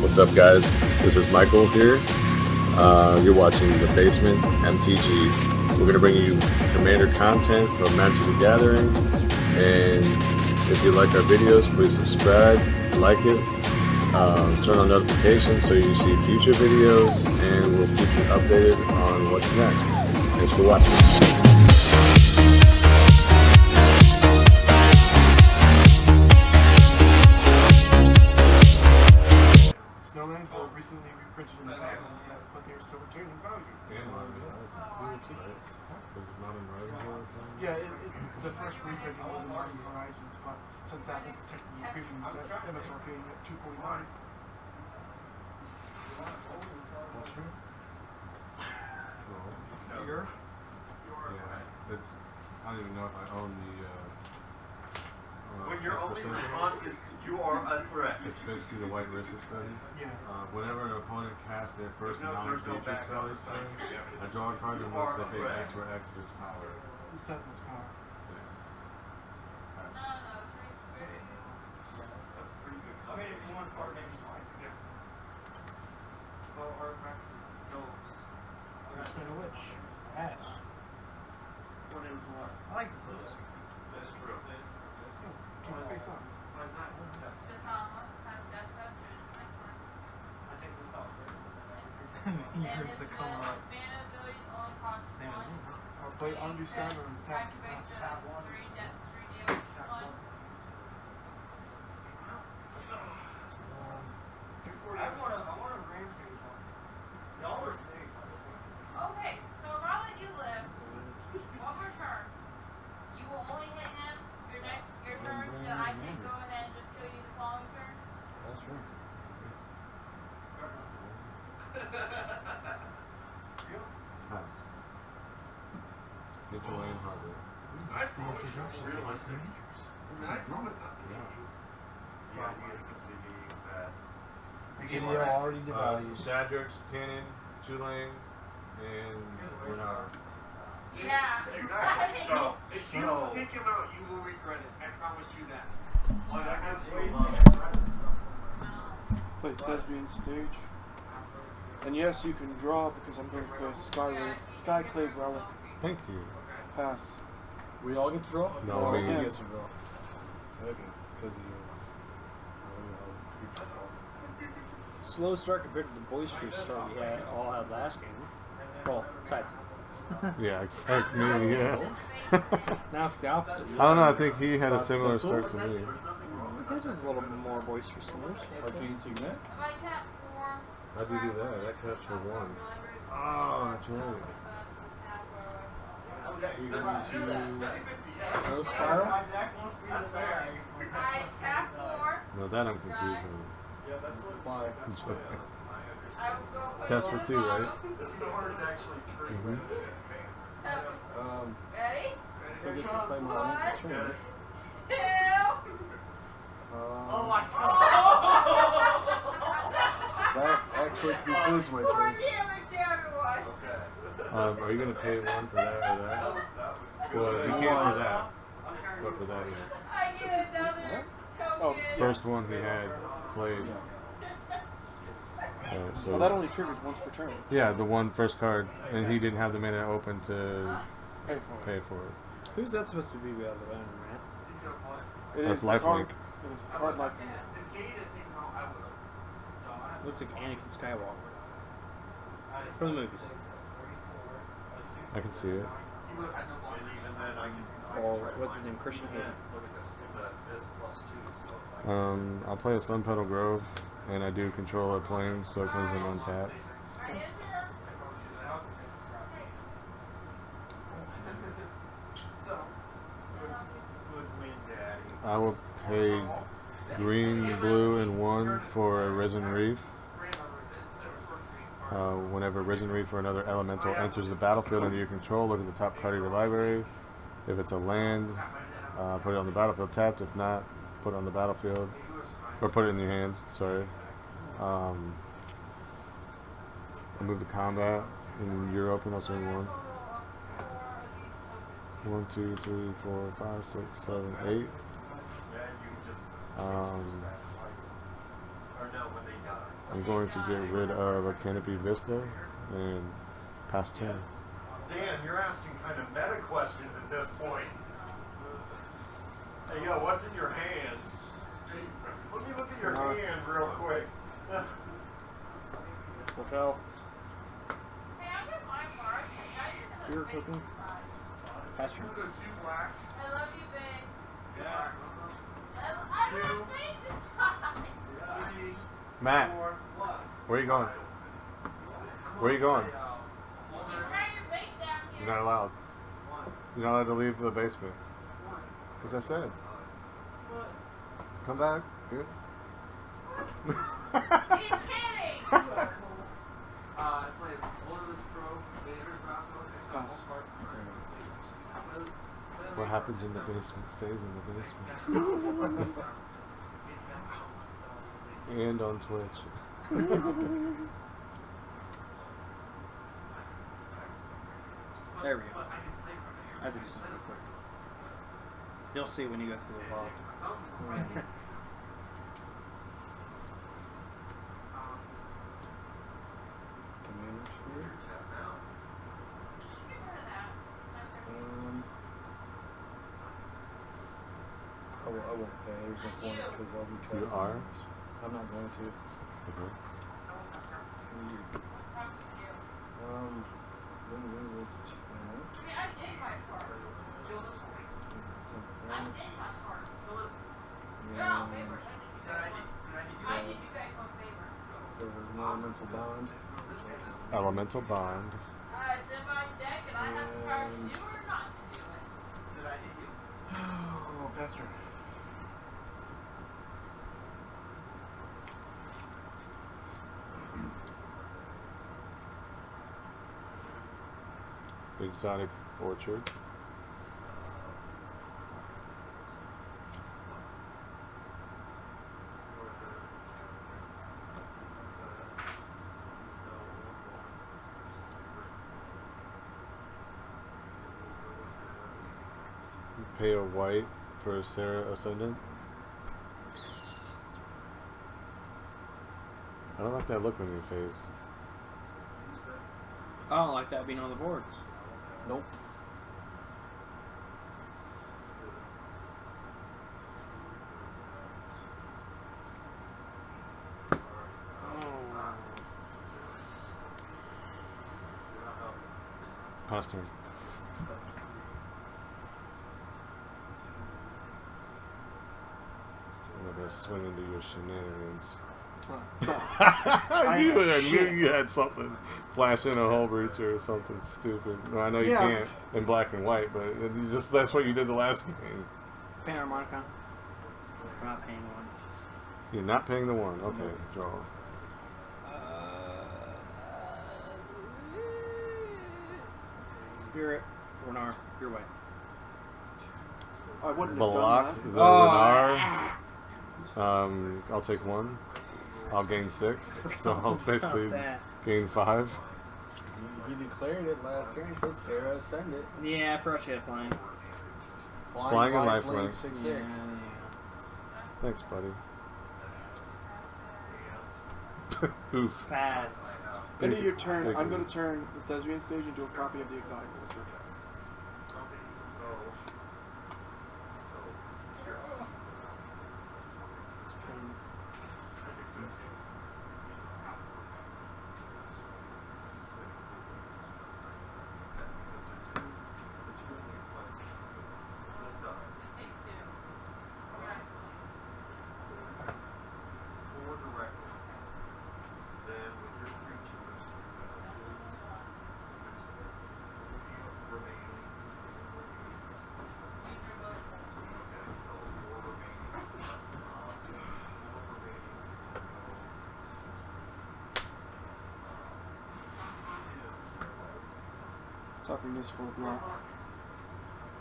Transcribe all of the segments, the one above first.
What's up, guys? This is Michael here. You're watching The Basement MTG. We're going to bring you Commander content from Magic the Gathering. And if you like our videos, please subscribe, like it, turn on notifications so you see future videos, and we'll keep you updated on what's next. Thanks for watching. Snowlands were recently reprinted in the Kinnan set, but they're still retaining value. Yeah, the first reprint was in Modern Horizons, but since that was technically a premium set, MSRP at $249. That's true. Yours? Yeah, it's. I don't even know if I own the. When your only response is you are a threat. It's basically the white wrist study. Yeah. Whenever an opponent casts their first non-creature spell, I draw a card unless they pay X where X is its power. The set was power. Yeah. That's pretty good. I mean, if you want card names, yeah. Well, artifacts, gnomes. Spin a witch. Ass. What is what? I like the photos. That's true. Keep my face on. Why is that? I think this all Years to come up. Same as me. I'll play Undo Skyler and Stab. I want a rampage one. Y'all are saying. Okay, so if I let you live one more turn, you will only hit him your turn, that I can go ahead and just kill you the following turn. That's right. Pass. Get your lane harder. That's the introduction. Realistic. Yeah, he is simply being bad. Video already devalued. Shadrix, Kinnan, Chulane, and Ranar. Yeah. Exactly. So, If you don't take him out, you will regret it. I promise you that. well, that gives you a lot of Play Thespian Stage. And yes, you can draw because I'm going to play Skyclave Relic. Thank you. Pass. We all get to draw? No, Well, we yeah. Yes, you draw. Okay, because of you. Slow start compared to the boisterous start we had all had last game. Well, tight. Yeah, except me, yeah. Now it's the opposite. I don't know, I think he had a similar start to me. His was a little bit more boisterous than yours. Arcane Signet? If I tap 4, How'd you do that? That catch for one. Oh, that's right. We go to Ghost Spiral? I tap 4, No, that I'm confused on. Yeah, that's what. Why? I will go put That's one for two, right? This card is actually pretty good. Ready? So get to play more on Get turn. it? 2. Oh my That actually concludes my 4 turn. damage to everyone. Okay. Are you going to pay one for that or that? Well, you can't for that. But for that, yes. I get another token. First one he had played. So Well, that only triggers once per turn. yeah, the one first card, and he didn't have the mana open to Pay for it. pay for it. Who's that supposed to be the other one, Matt? It That's is the lifelink. card. It is the card lifelink. Looks like Anakin Skywalker. From the movies. I can see it. And even then, I can. Or what's his name? Christian Hayden. Look at this. It's a this +2. So. I'll play a Sun Petal Grove, and I do control a plane, so it comes in untapped. I enter. So. Good win, Daddy. I will pay green, blue, and 1 for a Risen Reef. Whenever Risen Reef or another elemental enters the battlefield under your control, look at the top card of your library. If it's a land, put it on the battlefield tapped. If not, put it on the battlefield. Or put it in your hands, sorry. I move to combat, and you're open, I'll swing 1. 1, 2, 3, 4, 5, 6, 7, 8. Yeah, you just. Um, Or no, when they die. I'm going to get rid of a Canopy Vista and pass turn. Dan, you're asking kind of meta questions at this point. Hey, yo, what's in your hand? Let me look at your hand real quick. Hotel. Hey, I'll get my part. I You're cooking. Pass turn. Two black. I love you, babe. Yeah. I love fake this time. Three. Matt, Four. where you going? Where you going? You try your bake down here. You're not allowed. You're not allowed to leave the basement. Because I said. Come back. Good. He's kidding. I played Lord of the Stroke, Vader's Rockford, Pass. What happens in the basement stays in the basement. And on Twitch. There we go. I have to do something real quick. You'll see when you go through the vault. Commander Sphere. I won't pay. There's no point because I'll be You casting. are? I'm not going to. Okay. Then we will I did my part. I did my part. You're all favors. I did you guys one favor. There was an elemental bond. Elemental Bond. It's in my deck, and I have the power to do or not to do it. Oh, Pastor. Exotic Orchard. Pay a white for Sarah Ascendant. I don't like that look on your face. I don't like that being on the board. Nope. Pass turn. I'm gonna swing into your shenanigans. I knew you had something. Flash in a hull breacher or something stupid. Well, I know you Yeah. can't in black and white, but you just that's what you did the last game. Pay harmonica. We're not paying one. You're not paying the one. Okay, draw. Spirit, Ranar, your way. I wouldn't have Block done the Oh, Ranar. I'll take one. I'll gain 6. So I'll basically that. gain 5. He declared it last year. He said Sarah send it. Yeah, for us you have flying. Flying and lifelink. 6/6. Yeah. Thanks, buddy. Oof. Pass. that. End of your turn, Big I'm going oof. to turn the Thespian stage into a copy of the Exotic Orchard. Take two. Four directly. Then with your creatures, remaining. Use your vote. Okay, so four remaining. Tapping this for a block.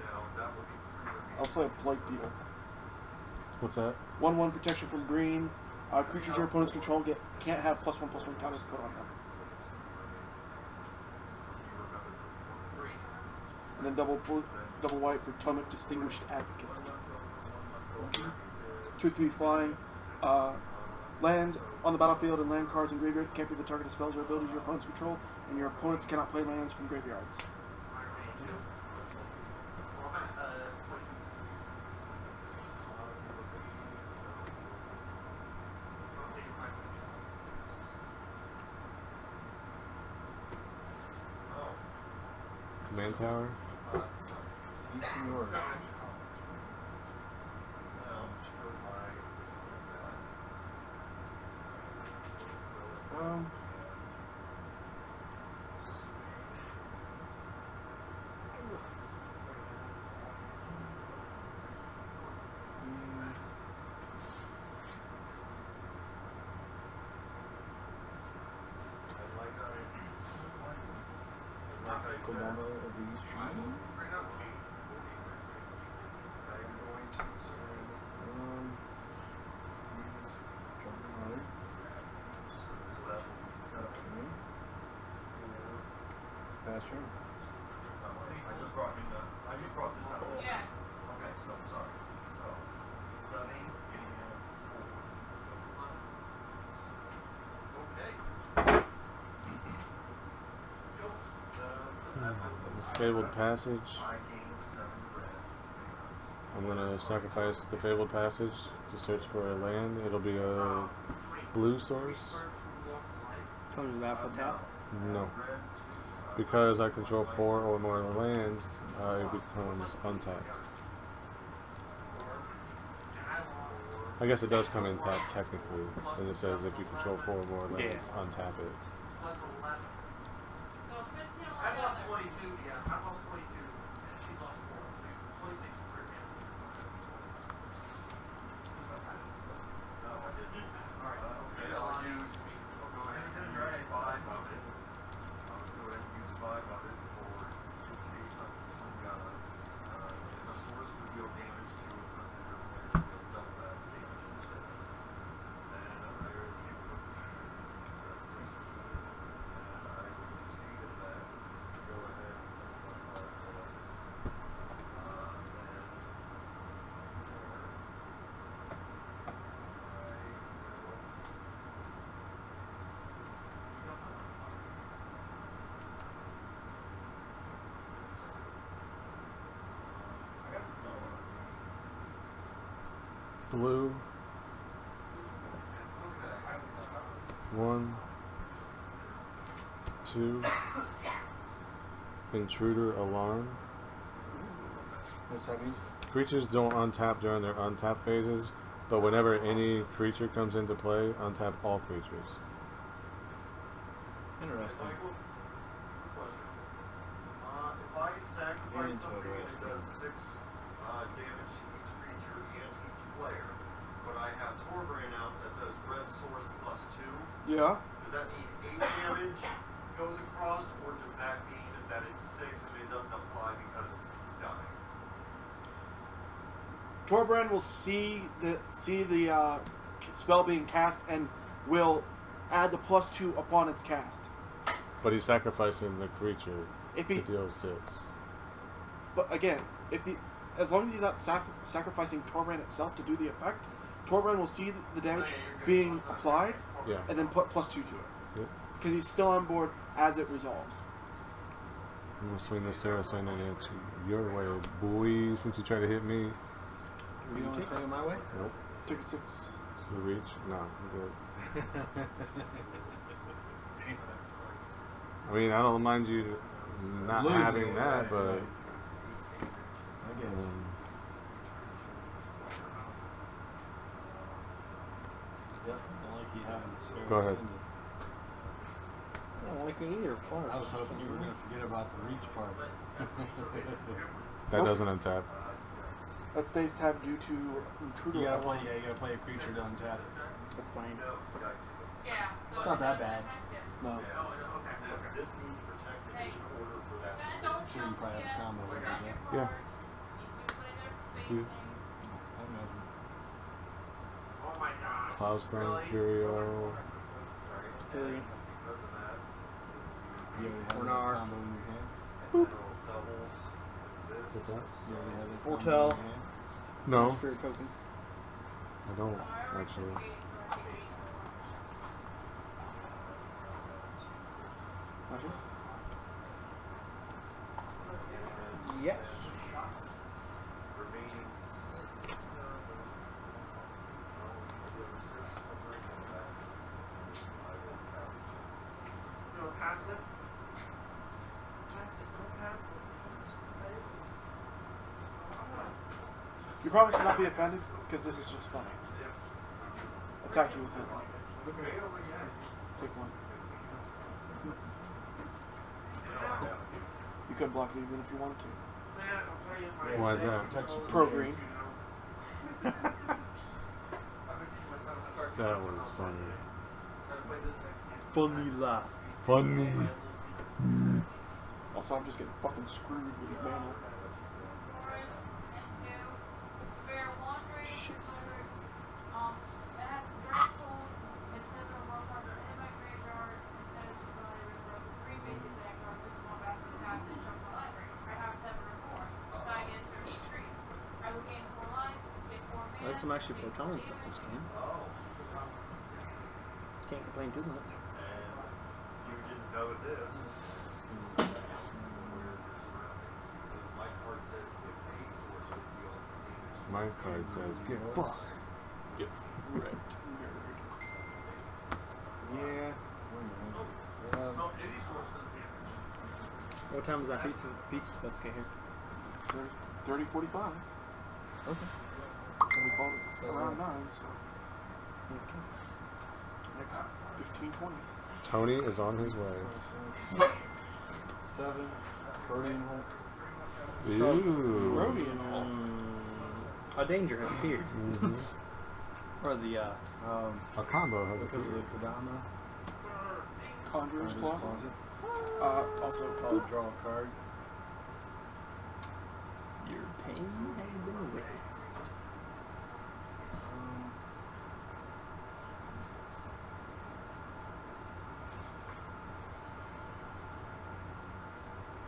Now that would be three remaining. I'll play a Blight Beetle. What's that? 1/1 protection from green. Creatures your opponents control can't have +1/+1 counters put on them. And then double white for Tomic Distinguished Advocate. 2/3 flying. Lands on the battlefield and land cards and graveyards can't be the target of spells or abilities your opponents control, and your opponents cannot play lands from graveyards. Command tower. Commander VS Ranar. Pass turn. I just brought this out. Yeah. Okay, so sorry. So 7 and 4. Fabled Passage. I gained 7 red. I'm gonna sacrifice the Fabled Passage to search for a land. It'll be a blue source. Comes to battlefield tap. No. Because I control 4 or more lands, it becomes untapped. I guess it does come in tapped technically, and it says if you control 4 or more lands, untap it. So 15 I lost altogether. 22, yeah. I lost 22. And she lost 4. 26 for him. Okay, I'll go ahead and use 5 of it. I'll go ahead and use 5 of it for 2 guns. The source would deal damage to a player who has double that damage instead. Then I would keep that's 16. And I would use 8 of that to go ahead and put 1 plus. Blue. 1, 2. Intruder Alarm. What's that mean? Creatures don't untap during their untap phases, but whenever any creature comes into play, untap all creatures. Interesting. Michael, question. If I sacrifice something and it does 6 damage to each creature and each player, but I have Torbrand out that does red source plus 2, Yeah. does that mean 8 damage goes across, or does that mean that it's 6 and it doesn't apply because he's dying? Torbrand will see the spell being cast and will add the +2 upon its cast. But he's sacrificing the creature If to he, deal 6. but again, as long as he's not sacrificing Torbrand itself to do the effect, Torbrand will see the damage being applied Yeah. and then put +2 to it. Yep. Because he's still on board as it resolves. I'm gonna swing the Saracen into your way, boy, since you tried to hit me. You don't want to swing it my way? Nope. Take a 6. You reach? No, I'm good. I mean, I don't mind you not Losing having it, that, right, but right. I get it. Definitely like you having the service. Go ahead. I don't like it either. Far. I was hoping you were going to forget about the reach part. that doesn't untap. That stays tabbed due to Intruder. You gotta play. Yeah, you gotta play a creature to untap it. That's fine. Yeah. So It's not that bad. No. This needs protected in order for that. Don't I'm sure you probably have a combo with that. Yeah. You You- I imagine. Oh my god. Cloudstone, Curio. Three. Because of that, You already have Ranar. a combo in your hand. doubles What's this. that? You already have a Full combo in tell. your hand. No, Spirit token. I don't actually. Gotcha. Yes. Remaining No, pass it. Pass it. Don't pass it. You probably should not be offended because this is just funny. Attack you with him. Take one. You could block it even if you wanted to. Why is that? Pro green. That was funny. Funny laugh. Funny. Also, I'm just getting fucking screwed with his mana. There's some actually foretelling stuff this game. Can't complain too much. you didn't know this. My card says if a source would deal damage. My card says get fucked. Get wrecked, nerd. Yeah. What time is that pizza supposed to get here? 30:45. Okay. And we called it around 9, so Okay. next 15-20. Tony is on his way. 7. Protein Hulk. Ooh. Rodian Hulk. A danger has appeared. Or the A combo has a Because of the Kodama. Conjurer's Claw. Closet. Also, I'll draw a card. your pain has been erased.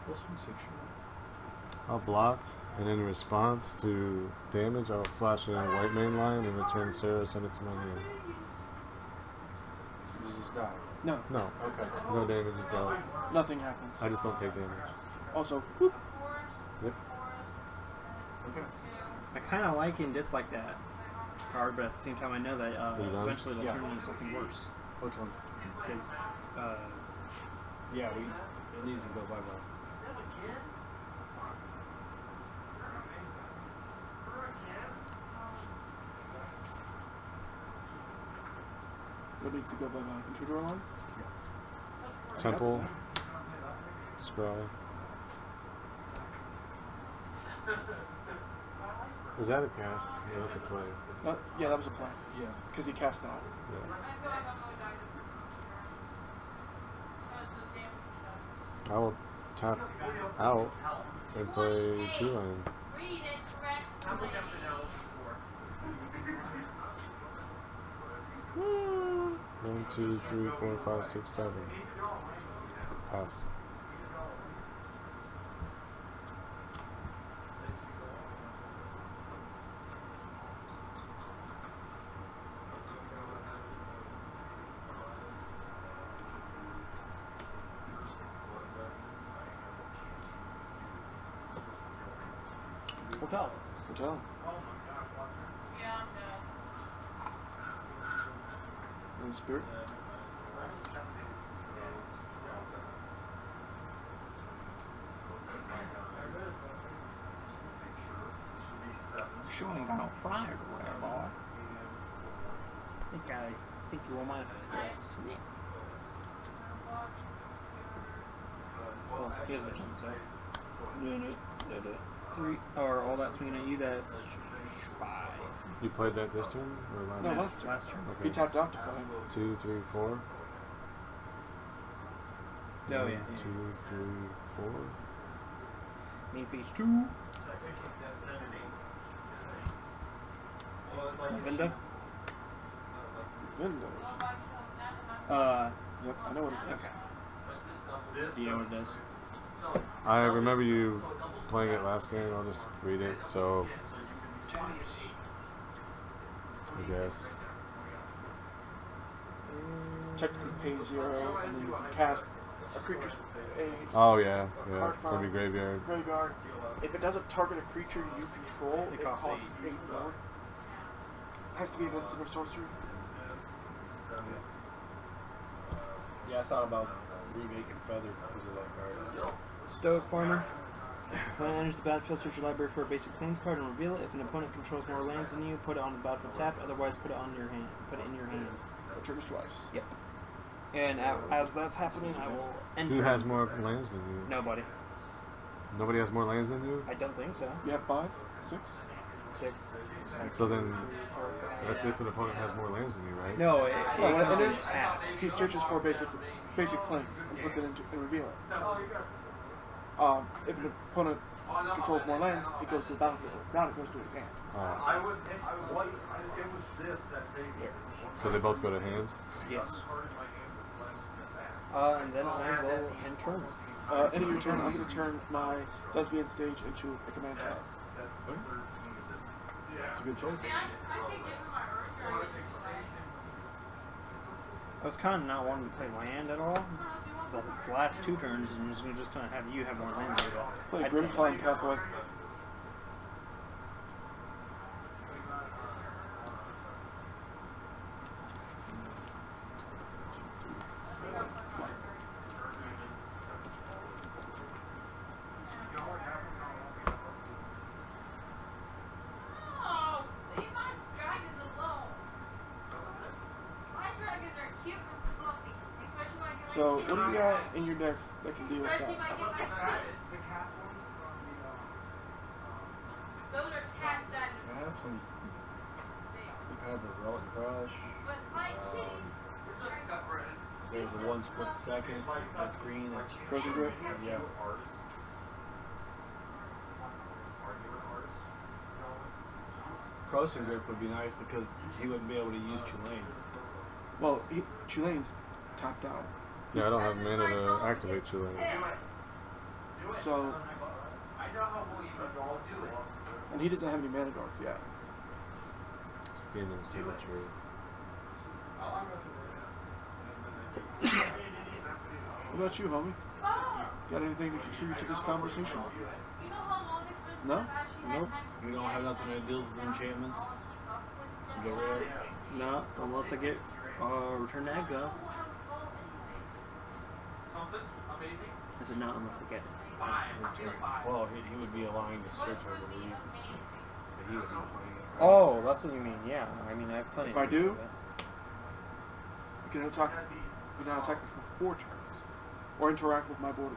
Plus 1 6 I'll block, and in response to damage, I'll flash it in a white main line and return Sarah, send it to my hand. Does this die? no, No, Okay. no damage is dealt. nothing happens. I just don't take damage. Also, whoop. Yep. Okay. I kind of like and dislike that card, but at the same time, I know that Are you done? eventually they'll Yeah. turn into something worse. Which one? Because Yeah, it needs to go bye-bye. What needs to go by my intruder alarm? Temple, scry. Is that a cast? Yeah, that's a play. Yeah, that was a play. Yeah. Because he cast that. Yeah. I will tap out and play Chulane. Read it correctly. One, two, three, 4, 5, 6, 7. Pass. hotel. Hotel. Yeah, I'm done. And Spirit. Sure ain't got no fryer or whatever, boy. Think you want mine to snip. Well, here's what you say. Three, or all that's swinging at you, that's 5. You played that this turn or last No, turn? last turn. Last turn. He tapped out to play. 2, 3, 4. Oh, yeah. 2, 3, 4. Main phase 2. Vinda. Windows. Yep, I know what it is. Okay. Do you know what it does? I remember you playing it last game. I'll just read it. So, I guess. Technically pay 0 and then you cast a creature, Oh yeah, yeah. card From from your graveyard. graveyard. If it doesn't target a creature you control, It it costs costs 8 more. Has to be an instant or sorcery. Yeah, I thought about remaking Feather because of that card. Stoic Farmer. When it enters the battlefield, search your library for a basic plains card and reveal it. If an opponent controls more lands than you, put it on the battlefield tapped. Otherwise, put it on your hand. Put it in your hand. It triggers twice. Yep. And as that's happening, I will enter. Who has more lands than you? Nobody. Nobody has more lands than you? I don't think so. You have 5? 6? 6. So then, that's if an opponent has more lands than you, right? No, it Well, comes it in is tap. He searches for basic planes and puts it into and reveal it. If an opponent controls more lands, it goes to the battlefield. Now it goes to his hand. It was this that saved me. So they both go to hand? Yes. And then I will end turn. End of your turn, I'm going to turn my lesbian stage into a command tower. That's the 13 of this. It's a good choice. I could give him my Urge Dragon. I was kind of not wanting to play land at all. The last 2 turns, and just kind of have you have more land. Play I'd Grim say- Climb Pathway. Oh, leave my dragons alone. My dragons are cute and fluffy. Especially when I get my So, kid what do on you got in your deck that can deal with Especially that? when I get my kid. Those are cat dragons. I have some. I have a Relic Crush. But my kitties. There's a 1 split second. That's green. That's Frozen Grip? yeah. Crossing Grip would be nice because he wouldn't be able to use Chulane. Well, Chulane's tapped out. Yeah, I don't have mana to activate Chulane. So, and he doesn't have any mana dogs yet. Skin and symmetry. What about you, homie? Oh, Got anything to contribute to this conversation? you know how long it's been since No? I've actually had Nope. time to We don't have nothing that deals with enchantments. Get rid of it. No, unless I get return to Aggro. Something amazing. I said not unless I get it. Well, he would be allowing to search, I believe. But he would be playing it. Oh, that's what you mean. Yeah, I mean I have plenty. If of I things do? like that. You can attack. You can now attack me for 4 turns, or interact with my board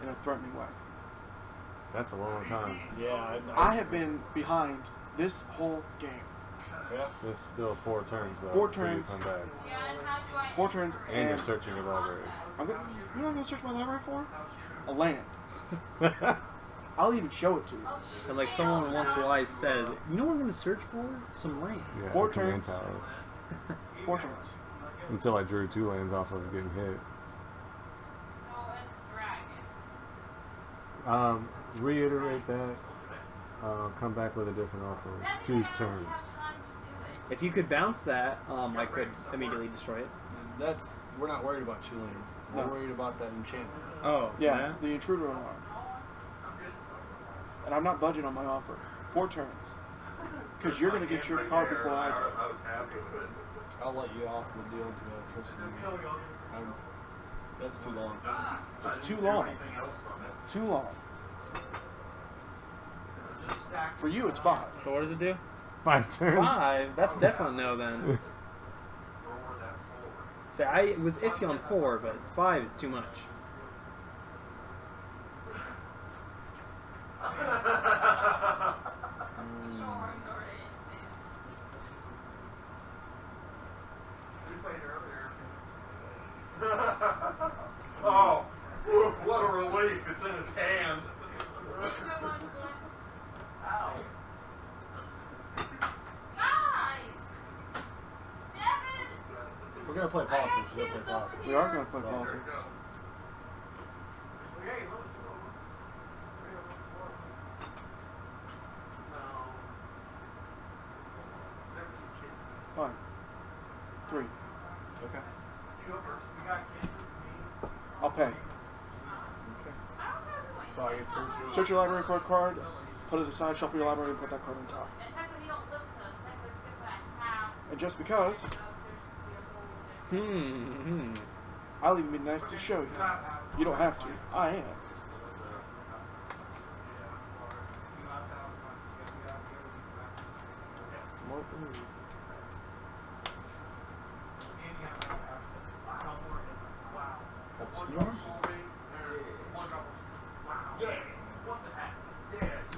in a threatening way. That's a long time. Yeah, I have been behind this whole game. Yeah. It's still 4 turns though. 4 until you turns. come back. Yeah, and how do I 4 turns, And you're searching your library. I'm gonna. You know what I'm gonna search my library for? A land. I'll even show it to you. And like someone once wise said, you know what I'm going to search for? Some land. Yeah, 4 a command turns. tower. 4 turns. Until I drew 2 lands off of getting hit. Oh, it's dragon. Reiterate that. Come back with a different offer. That 2 means I don't turns. have time to do it. If you could bounce that, I could immediately destroy it. We're not worried about Chulane. We're No. worried about that enchantment. Oh, Yeah, the intruder alarm. And I'm not budging on my offer. 4 turns. Because you're gonna get your card before I do. I was happy with it. I'll let you off the deal to Tristan. That's too long. It's too long. Anything else from it? Too long. For you, it's 5. So what does it do? 5 turns. 5? That's definitely no then. Forward that forward. So I was iffy on 4, but 5 is too much. Oh, what a relief! It's in his hand. Guys! Devon! If we're gonna play politics, we're gonna play politics. We are gonna play politics. Fine. 3. Okay. You go first. We got kids with me. I'll pay. Okay. So I get Search your library for a card, put it aside, shuffle your library, and put that card on top. And just because, I'll even be nice to show you. You don't have to. I am.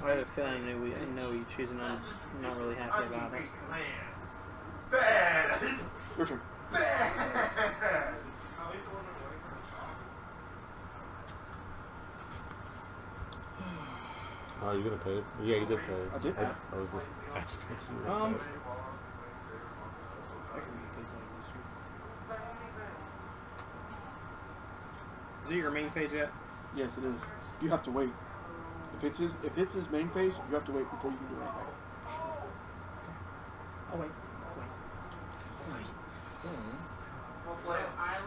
I have a feeling I know you choose, and I'm not really happy about it. Bad. Your turn. Bad. Oh, you gonna pay? Yeah, you did pay. I did pay. I was just asking if you Um, were pay. Is it your main phase yet? Yes, it is. You have to wait. If it's his main phase, you have to wait before you can do anything. I'll wait.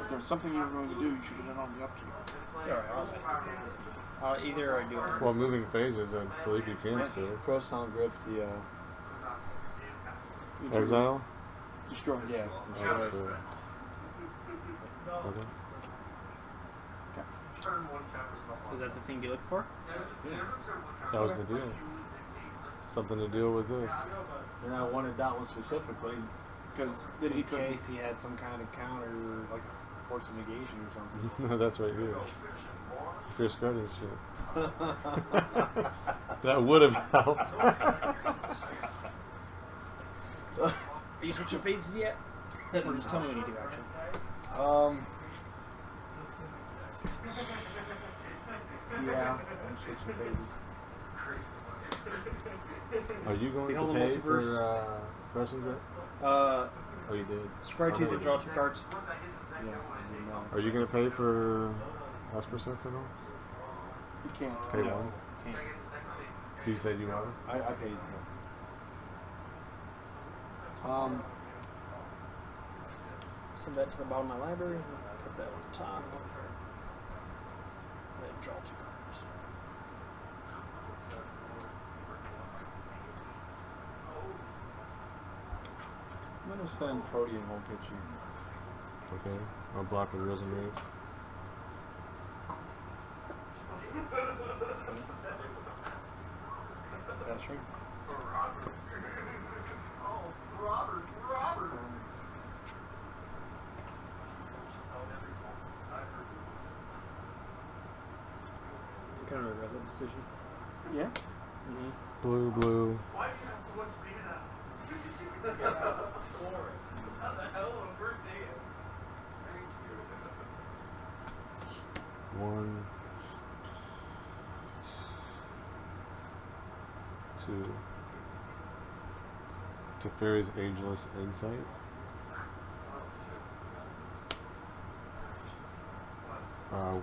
If there's something you were going to do, you should have done on the upkeep. It's alright. Either I do it. Well, moving phases, I believe you can still. Croissant grip the You Exile? Destroy. yeah. Oh, sure. Okay. Is that the thing you looked for? That was the deal. Something to deal with this. And I wanted that one specifically Because then he in could. case he had some kind of counter, like a force of negation or something. That's right here. Fierce guardianship. That would have helped. Are you switching phases yet? Or just tell me when you do action. Yeah, I'm switching phases. Are you going Behold to the pay multiverse. for Russians yet? Uh, Oh, you did. scry 2 to draw 2 cards. Yeah. Are you going to pay for Esper Sentinel? You can't. Pay No. one? Can't. You said you are? I paid. Send that to the bottom of my library. Put that on top. Then draw 2 cards. I'm gonna send Protean won't get you. Okay. I'll block with Risen Rage. That's right. You kind of regret that decision. Yeah. Mm-hmm. Blue, blue. Why do you have so much mana? How the hell on first day? One, two. Teferi's Ageless Insight.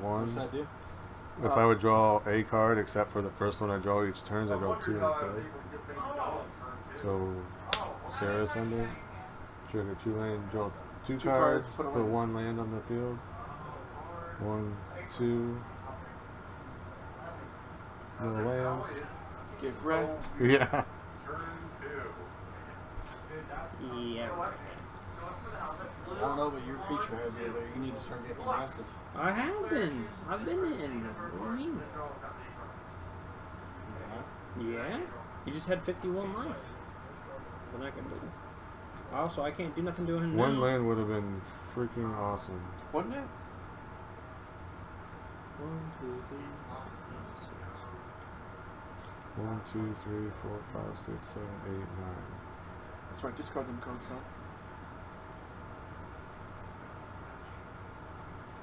One. What's that do? If I would draw a card, except for the first one I draw each turn, I draw 2 instead. So, Sarah Sunday, trigger 2 land, draw 2 cards, put a put land. 1 land on the field. 1, 2. No lands. Get wrecked. Yeah. Yeah. I don't know, but your creature has it, but you need to start getting aggressive. I have been. I've been in. What do you mean? Yeah? You just had 51 life. What am I gonna do? Also, I can't do nothing to him now. 1 land would have been freaking awesome. Wasn't it? 1, 2, 3, 1, 2, 3, 4, 5, 6, 7, 8, 9. That's right. Discard them cards, son.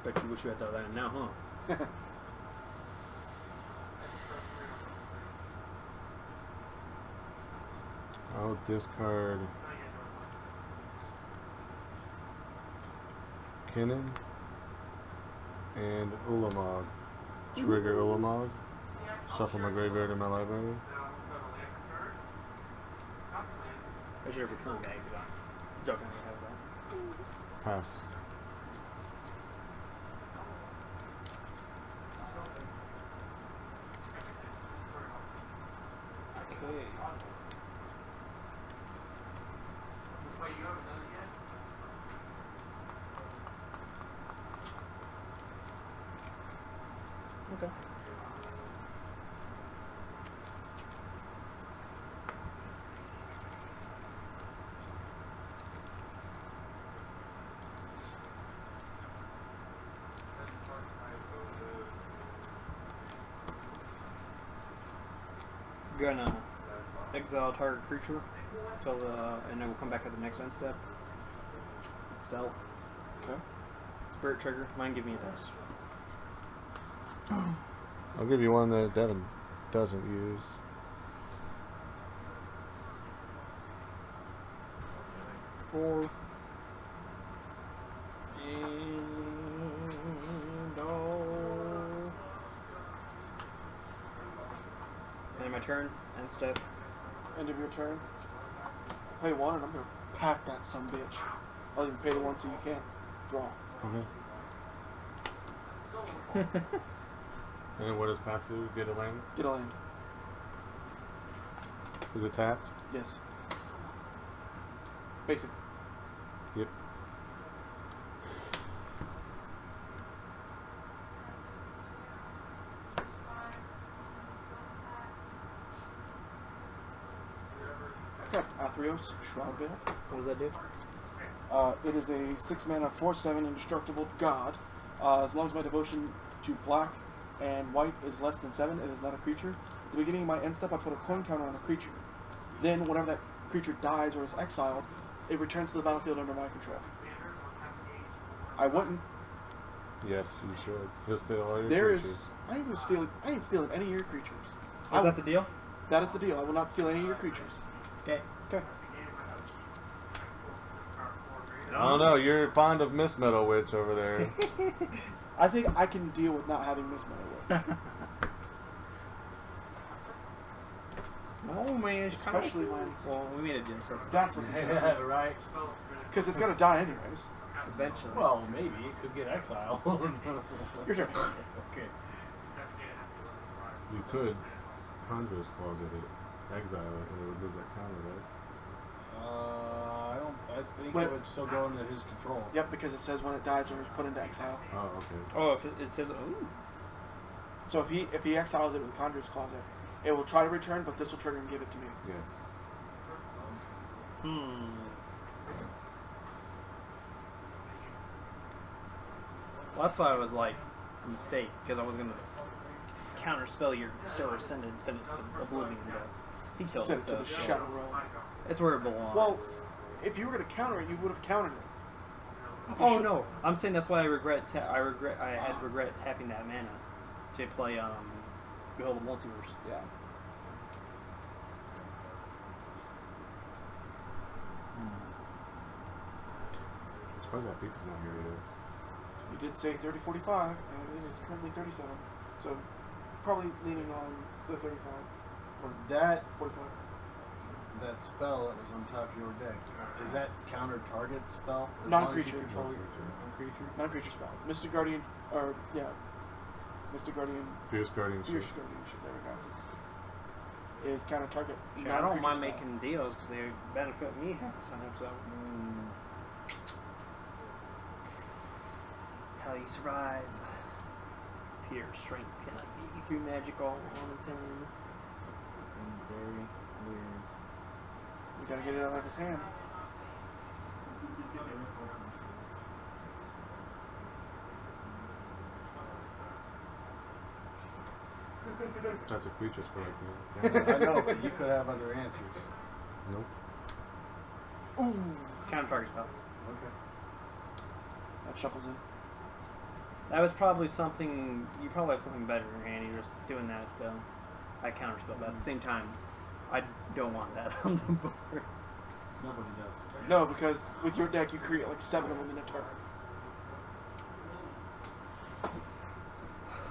Bet you wish you had thought of that now, huh? I'll discard Kinnan and Ulamog. Trigger Ulamog. Shuffle my graveyard in my library. I should have returned that. Joking, I have that. Pass. Okay. Gonna exile target creature till and then we'll come back at the next end step. Itself. Okay. Spirit trigger. Mine give me a dice. I'll give you one that Devon doesn't use. Four. And and my turn. End step. End of your turn. Pay one, and I'm gonna pack that some bitch. I'll even pay the one so you can't draw. And then what does Path do? Get a land? Get a land. Is it tapped? Yes. Basic. Yep. Cast Athreos, Shroud Veil. What does that do? It is a 6-mana 4/7 indestructible god. As long as my devotion to black and white is less than 7, it is not a creature. At the beginning of my end step, I put a coin counter on a creature. Then, whenever that creature dies or is exiled, it returns to the battlefield under my control. I wouldn't. Yes, you should. He'll steal all your There creatures. is. I ain't stealing any of your creatures. Is that the deal? That is the deal. I will not steal any of your creatures. Okay. Okay. I don't know. You're fond of Miss Metal Witch over there. I think I can deal with not having Miss Metal Witch. Oh man, it's kinda Especially cool. when- Well, we made a deal, so it's That's what Yeah, right. because it's gonna die anyways. eventually. Well, maybe it could get exiled. Your turn. Okay. You could Conjurer's Closet it, exile it, and it would move that counter, right? I think Wait. it would still go into his control. Yep, because it says when it dies or is put into exile. Oh, okay. Oh, if it says, ooh. So if he exiles it with Conjurer's Closet, it will try to return, but this will trigger and give it to me. Yes. Well, that's why I was like, it's a mistake, because I was going to counter spell your Silver Send it to the Oblivion, but he killed Send it, it to so the it's Shadow Realm. it's where it belongs. Well, if you were gonna counter it, you would have countered it. oh no, I'm saying that's why I had regret tapping that mana to play Behold the Multiverse. Yeah. I'm surprised that pizza's not here yet. You did say 30-45, and it is currently 37. So probably leaning on the 35 or That 45. that spell that was on top of your deck, is that counter target spell? As Non-creature. long as you control non-creature. Non-creature spell. Mystic Guardian, or yeah, Mystic Guardian, Fierce Guardianship. Fierce Guardianship. There we go. Is counter target. Shit, I don't mind non-creature spell. making deals because they benefit me half the time, so. That's how you survive. Pure strength cannot get you through magic all on its own. Very weird. We gotta get it out of his hand. That's a creature spell, I know, but you could have other answers. Nope. Ooh. Counter target spell. Okay. That shuffles in. That was probably something. You probably have something better in your hand. You're just doing that, so I counterspell. But at the same time, I don't want that on the board. Nobody does. No, because with your deck you create like 7 of them in a turn.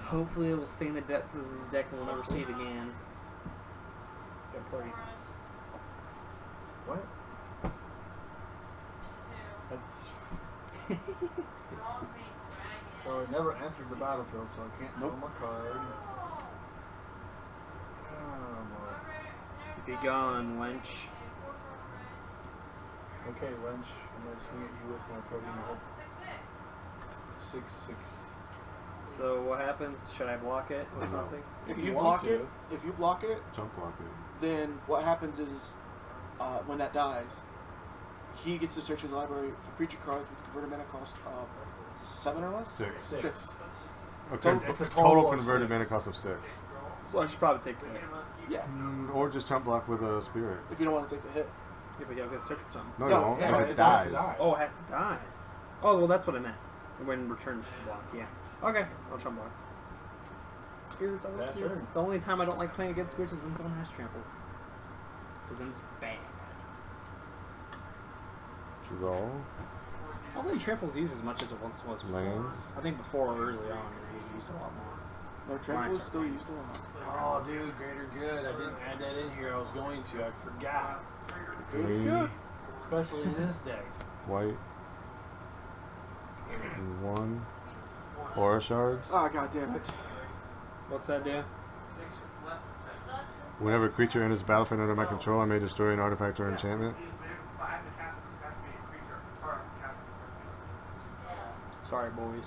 Hopefully, it will stay in the depths of his deck and we'll never see it again. Got party. What? That's so it never entered the battlefield, so I can't Nope. draw my card. Oh boy. Be gone, wench. Okay, wench, I'm gonna swing at you with my protein hope. 6/6. So what happens? Should I block it with something? If If you you block want it, to. if you block it, Jump block it. then what happens is when that dies, he gets to search his library for creature cards with converted mana cost of 7 or less. 6. Six. Okay. It's a Total total of converted 6. mana cost of 6. So I should probably take the hit. Yeah. Or just jump block with a spirit. If you don't want to take the hit. Yeah, but you gotta search for something. No, No, you won't. yeah, If it it has to dies. die. Oh, it has to die. Oh, well, that's what I meant. When returned to the block, yeah. Okay, I'll jump block. Spirits, I love That's spirits. turn. The only time I don't like playing against spirits is when someone has trample. Because then it's bad. Draw. I don't think trample's used as much as it once was before. Land. I think before, early on, it was used a lot more. No, trample is still used a lot. Oh, dude, greater good. I didn't add that in here. I was going to. I forgot. Green. good. Especially in this deck. White. And 1. Aura shards. Ah, god damn it. What's that do? Whenever a creature enters the battlefield under my control, I may destroy an artifact or enchantment. Sorry, boys.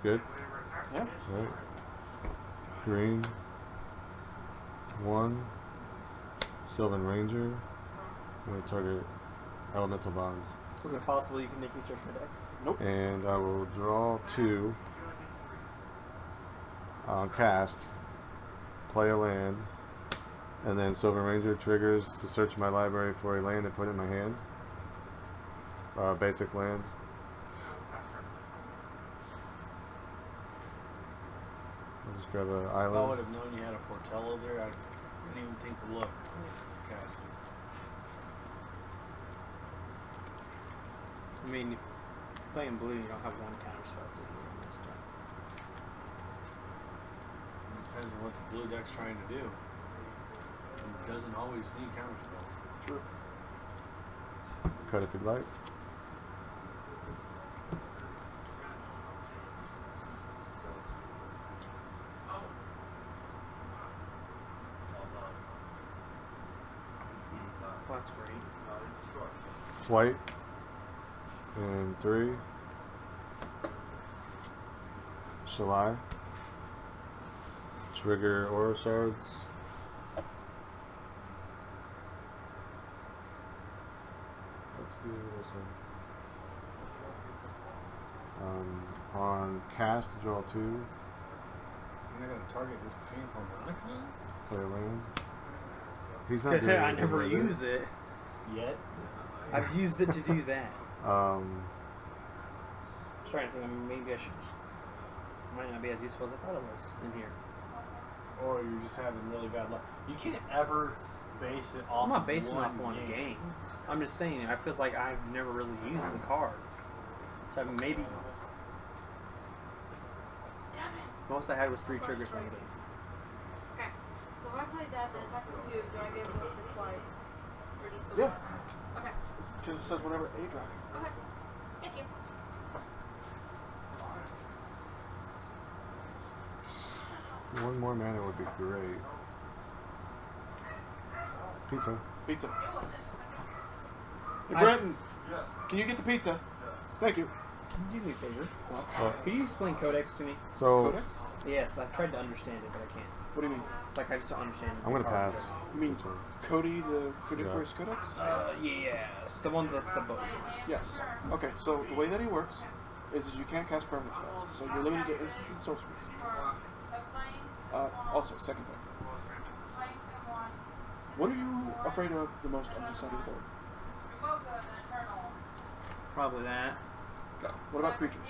Good. Yeah. Right. Green. 1. Sylvan Ranger. I'm going to target Elemental Bonds. Is it possible you can make me search my deck? Nope. And I will draw 2. Cast. Play a land. And then Sylvan Ranger triggers to search my library for a land and put it in my hand. Basic land. I'll just grab an If I would island. have known you had a Fortello there, I didn't even think to look. Cast it. I mean, playing blue, you don't have one counter spell to do in this deck. Depends on what the blue deck's trying to do. It doesn't always need counterspell. True. Cut if you'd like. Well, that's great. White. And 3. Shall I? Trigger Aura Shards. Let's do this one. On cast, draw 2. You're not going to target this painful Monica? Play a land. He's not doing I anything never with use it. Yet? I've used it to do that. Um, Trying to think, maybe I should. Might not be as useful as I thought it was in here. Or you're just having really bad luck. You can't ever base it off I'm not basing one off one game. I'm just saying, I feel like I've never really used the card. So maybe. Most I had was 3 triggers one game. Okay. So if I play that, then attack with 2, do I get plus for twice? Or just the Yeah. one? Okay. It's because it says whenever a drop. Okay. Thank you. one more mana would be great. Pizza. Pizza. Hey, Brenton, Yes. can you get the pizza? Yes. Thank you. Can you do me a favor? What? Could you explain Codex to me? So Codex? Yes, I've tried to understand it, but I can't. What do you mean? Like, I just don't understand it. I'm gonna pass. You mean Which one? Cody, the Codiferous Codex? Yes, the one that's the book. Yes. Okay, so the way that he works is you can't cast permanent spells. So you're limited to instants and sorceries. Also, second thing. What are you afraid of the most on this side of the board? Probably that. Okay. What about creatures?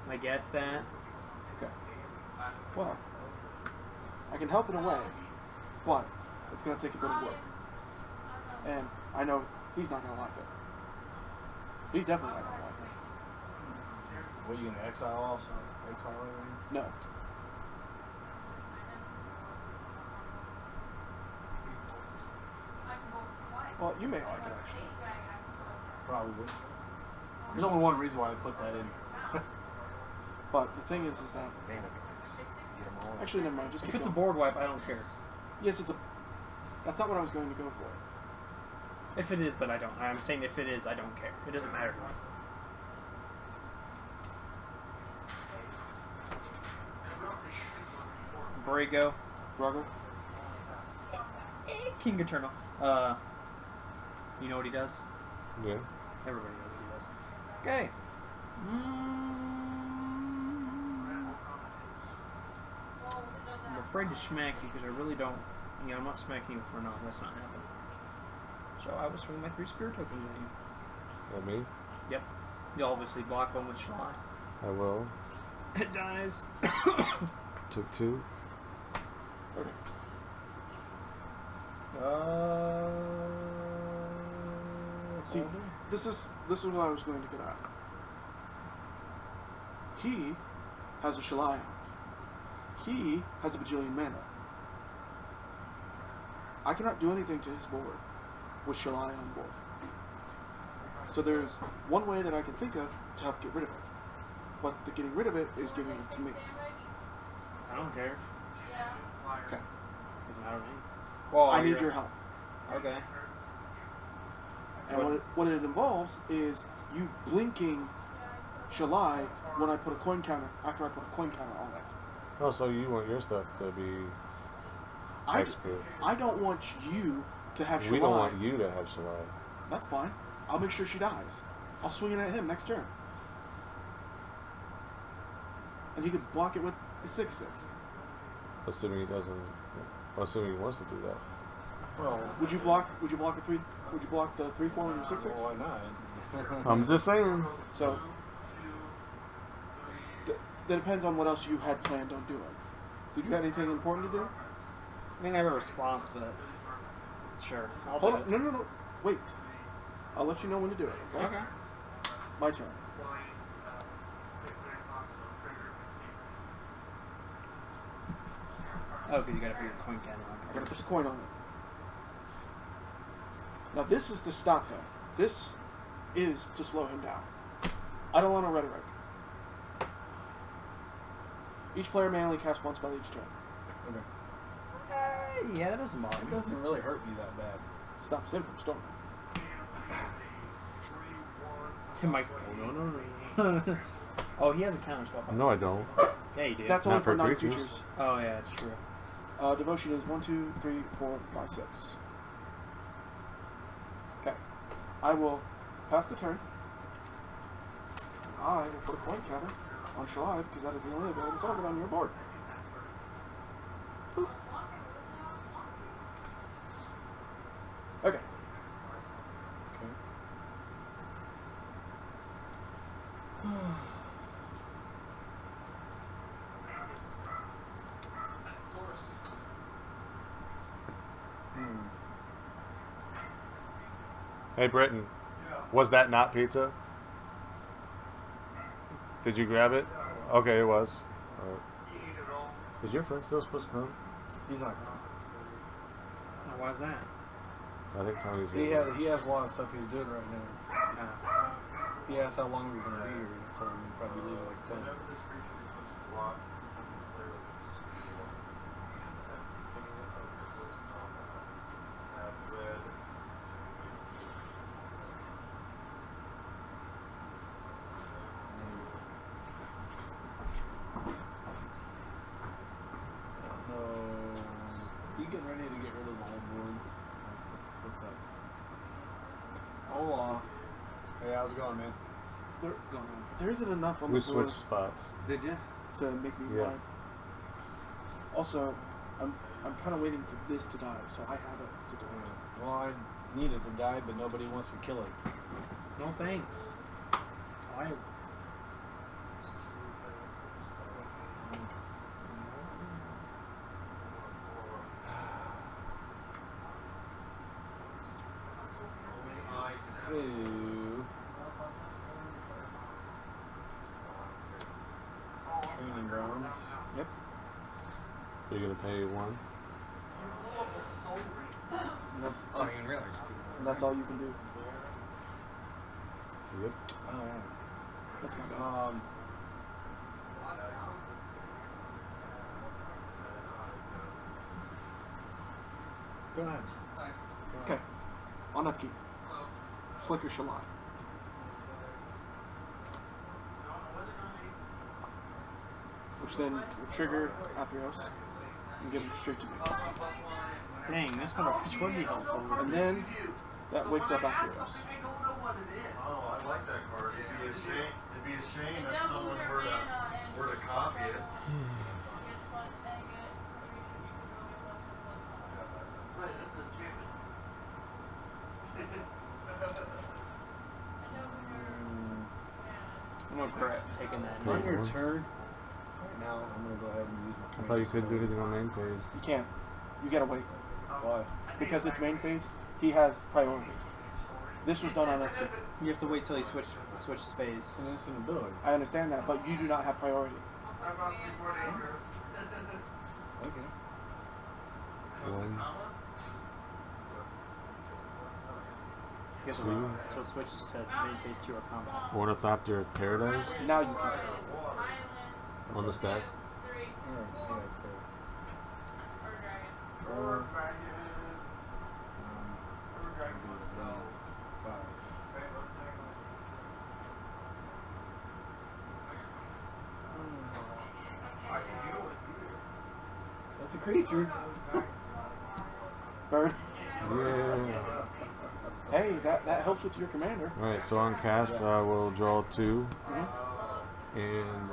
I guess that. Okay. Well, I can help in a way, but it's going to take a bit of work. And I know he's not going to like it. He's definitely not going to like it. What, are you going to exile also? Exile everything? No. Well, you may like it actually. Probably. There's only one reason why I put that in. But the thing is that Mana dogs. Get them all. actually never mind. Just If keep it's a going. board wipe, I don't care. Yes, it's a. That's not what I was going to go for. If it is, but I don't. I'm saying if it is, I don't care. It doesn't matter. Borrego. Braga? King Eternal. You know what he does? Yeah. Everybody knows what he does. Okay. I'm afraid to smack you because I really don't. You know, I'm not smacking you with Ranar. That's not happening. So I will swing my 3 spirit tokens at you. At me? Yep. You obviously block one with Shadrix. I will. It dies. Took 2. Okay. See, this is what I was going to get at. He has a Shalion. He has a bajillion mana. I cannot do anything to his board with Shalion on board. So there's one way that I can think of to help get rid of it. But the getting rid of it is giving it to me. I don't care. Okay. Doesn't matter to me. Well, I need your help. Okay. And what it involves is you blinking Shalai when I put a coin counter, after I put a coin counter on it. Oh, so you want your stuff to be expired. I don't want you to have Shalai. We don't want you to have Shalai. That's fine. I'll make sure she dies. I'll swing it at him next turn. And he could block it with a 6/6. Assuming he doesn't. Assuming he wants to do that. Well, Would you block a 3? Would you block the 3/4 with your 6/6? well, why not? I'm just saying. So that depends on what else you had planned on doing. Did you have anything important to do? I mean, I have a response, but sure. I'll Hold do on. it. No. Wait. I'll let you know when to do it. Okay. Okay. My turn. Oh, because you gotta put your coin counter on. I'm gonna put the coin on it. Now this is to stop him. This is to slow him down. I don't want a rhetoric. Each player may only cast one spell each turn. Okay. Yeah, that doesn't bother It me. doesn't really hurt me that bad. Stops him from storming. Mike's like, oh, no. Oh, he has a counter spell. No, I don't. Yeah, you do. That's Not only for for non-creatures. creatures. Oh, yeah, it's true. Devotion is 1, 2, 3, 4, 5, 6. Okay. I will pass the turn. I will put a coin counter on Shalai because that is the only available target on your board. Boop. Okay. Hey, Britton. Was that not pizza? Did you grab it? Okay, it was. All right. Is your friend still supposed to come? He's not. Oh, why's that? I think Tony's here. He has a lot of stuff he's doing right now. He asked how long we were going to be here. I told him we'd probably leave at like 10. You getting ready to get rid of the whole board? What's up? Oh, hey, how's it going, man? What's going on? There isn't enough on We the board switched spots. Did you? to make me Yeah. blind. Also, I'm kind of waiting for this to die, so I have it to do it. Well, I need it to die, but nobody wants to kill it. No thanks. I. So, training grounds. Yep. You're gonna pay 1. Nope. Oh, I didn't realize. And that's all you can do. Yep. Oh, yeah. That's my bad. Go ahead. Okay. On upkeep. Flicker Shalot. Which then will trigger Athreos and give him straight to me. Dang, this would be helpful. And then that wakes up Athreos. I don't know what it is. Oh, I like that card. It'd be a shame if someone were to copy it. I'm gonna regret taking that. On your turn, right now, I'm gonna go ahead and use my. I thought you couldn't do anything on main phase. You can't. You gotta wait. Why? Because it's main phase, he has priority. This was done on upkeep. You have to wait till he switches phase. It's an instant ability. I understand that, but you do not have priority. Okay. One, You have to wait until it switches to main phase 2 or combat. Ornithopter of Paradise Now you can. on the stack. Alright, yeah, so. Five. That's a creature. Bird. Yeah. Hey, that helps with your commander. Alright, so on cast, I will draw 2. Mhm. And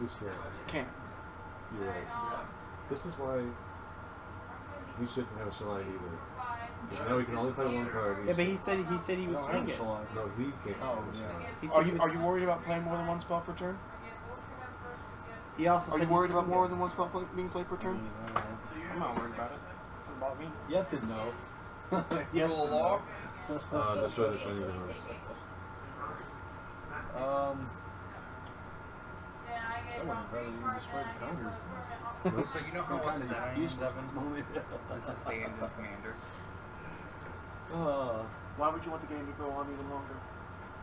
destroy. Can't. You're right. This is why we shouldn't have Shulane either. Because now we can only play one card. Yeah, but he said he was swinging. No, he can't. Oh, play yeah. Shulane. He Are said you he are was- you worried about playing more than one spell per turn? He also Are said you he worried was about swinging. more than one spell being played per turn? I'm not worried about it. Doesn't bother me. Yes and no. Yes. Rule of law. Destroy the 20 cards. I wouldn't rather you destroy the conjures. So you know how Kind upset I of am, useless Devon? at the moment. This is banned in Commander. Why would you want the game to go on even longer?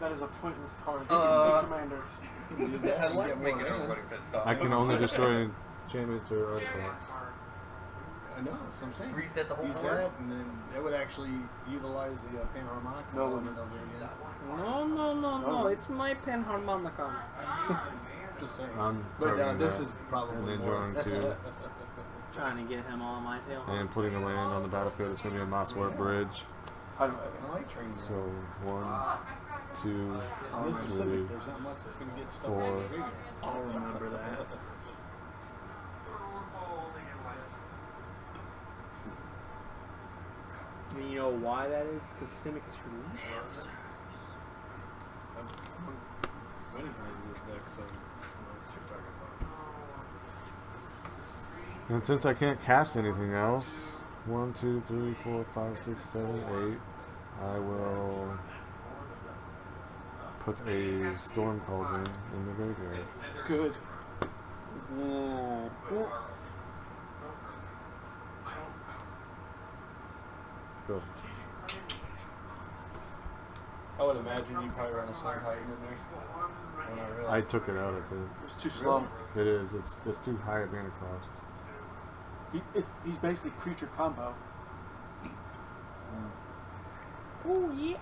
That is a pointless card. Commander. I like making everybody pissed off. I can only destroy enchantments or artifacts. I know, that's what I'm saying. Reset the whole Use board. that, and then it would actually utilize the panharmonica No. element of it again. No. It's my panharmonicon. Just saying. I'm But targeting this that. is probably And then more. drawing 2. Trying to get him on my tail. And putting a land on the battlefield. It's going to be a Mosswort Bridge. How do I like trains. So 1, 2, This is 3, specific. There's not much that's going to get stuff 4. out of the I'll remember that. I mean, you know why that is? Because Simic is released. Many times in this deck, so let's see what you're talking about. And since I can't cast anything else, 1, 2, 3, 4, 5, 6, 7, 8, I will put a Storm Cauldron in the graveyard. Good. Go. I would imagine you probably run a Sun Titan in there. When I I realized. took it out, I think. It was too slow. It is. It's too high a mana cost. He's basically creature combo. Oh, yeah.